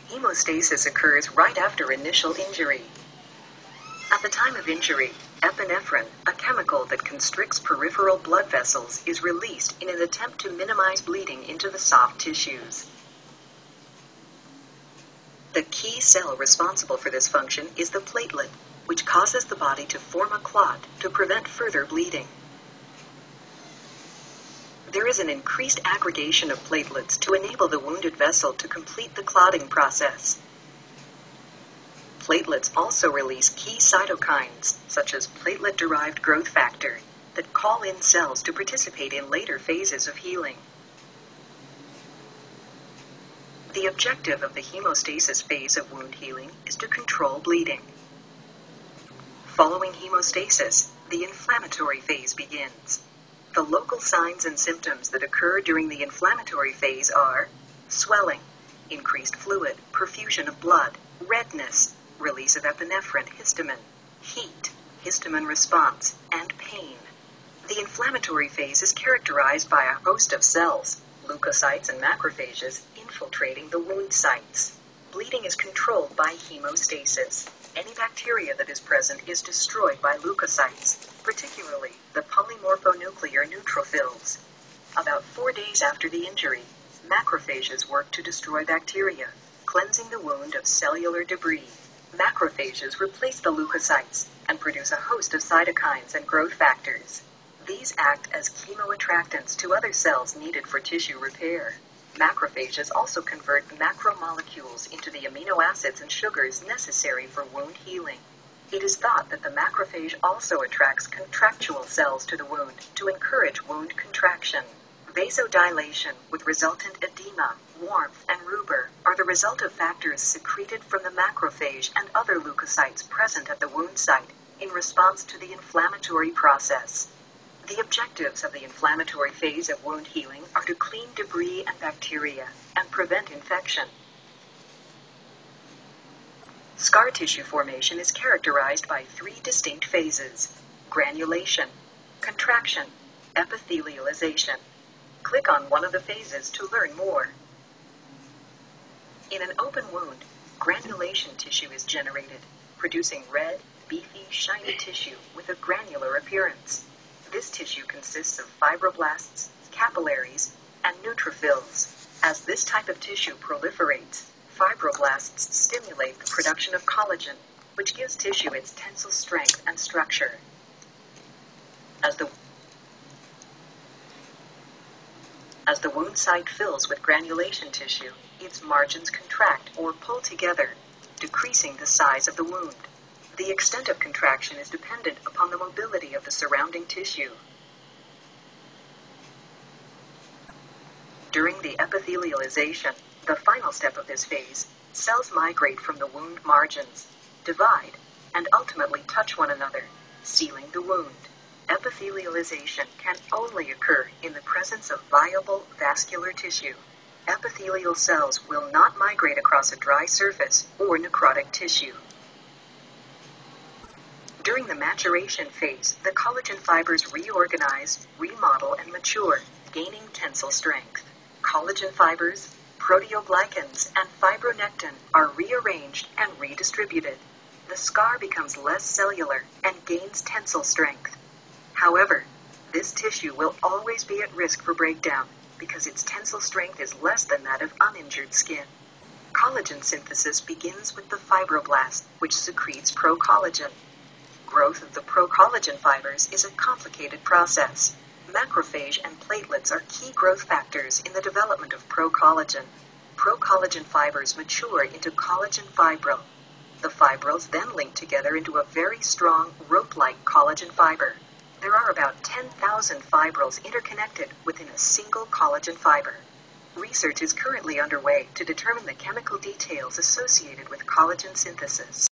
Hemostasis occurs right after initial injury. At the time of injury, epinephrine, a chemical that constricts peripheral blood vessels, is released in an attempt to minimize bleeding into the soft tissues. The key cell responsible for this function is the platelet, which causes the body to form a clot to prevent further bleeding. There is an increased aggregation of platelets to enable the wounded vessel to complete the clotting process. Platelets also release key cytokines, such as platelet-derived growth factor, that call in cells to participate in later phases of healing. The objective of the hemostasis phase of wound healing is to control bleeding. Following hemostasis, the inflammatory phase begins. The local signs and symptoms that occur during the inflammatory phase are swelling, increased fluid, perfusion of blood, redness, release of epinephrine, histamine, heat, histamine response, and pain. The inflammatory phase is characterized by a host of cells, leukocytes and macrophages, infiltrating the wound sites. Bleeding is controlled by hemostasis. Any bacteria that is present is destroyed by leukocytes, particularly the polymorphonuclear neutrophils. About 4 days after the injury, macrophages work to destroy bacteria, cleansing the wound of cellular debris. Macrophages replace the leukocytes and produce a host of cytokines and growth factors. These act as chemoattractants to other cells needed for tissue repair. Macrophages also convert macromolecules into the amino acids and sugars necessary for wound healing. It is thought that the macrophage also attracts contractual cells to the wound to encourage wound contraction. Vasodilation with resultant edema, warmth, and rubor are the result of factors secreted from the macrophage and other leukocytes present at the wound site in response to the inflammatory process. The objectives of the inflammatory phase of wound healing are to clean debris and bacteria and prevent infection. Scar tissue formation is characterized by 3 distinct phases: granulation, contraction, epithelialization. Click on one of the phases to learn more. In an open wound, granulation tissue is generated, producing red, beefy, shiny tissue with a granular appearance. This tissue consists of fibroblasts, capillaries, and neutrophils. As this type of tissue proliferates, fibroblasts stimulate the production of collagen, which gives tissue its tensile strength and structure. As the wound site fills with granulation tissue, its margins contract or pull together, decreasing the size of the wound. The extent of contraction is dependent upon the mobility of the surrounding tissue. During the epithelialization, the final step of this phase, cells migrate from the wound margins, divide, and ultimately touch one another, sealing the wound. Epithelialization can only occur in the presence of viable vascular tissue. Epithelial cells will not migrate across a dry surface or necrotic tissue. During the maturation phase, the collagen fibers reorganize, remodel, and mature, gaining tensile strength. Collagen fibers, proteoglycans, and fibronectin are rearranged and redistributed. The scar becomes less cellular and gains tensile strength. However, this tissue will always be at risk for breakdown because its tensile strength is less than that of uninjured skin. Collagen synthesis begins with the fibroblast, which secretes procollagen. Growth of the procollagen fibers is a complicated process. Macrophage and platelets are key growth factors in the development of procollagen. Procollagen fibers mature into collagen fibril. The fibrils then link together into a very strong, rope-like collagen fiber. There are about 10,000 fibrils interconnected within a single collagen fiber. Research is currently underway to determine the chemical details associated with collagen synthesis.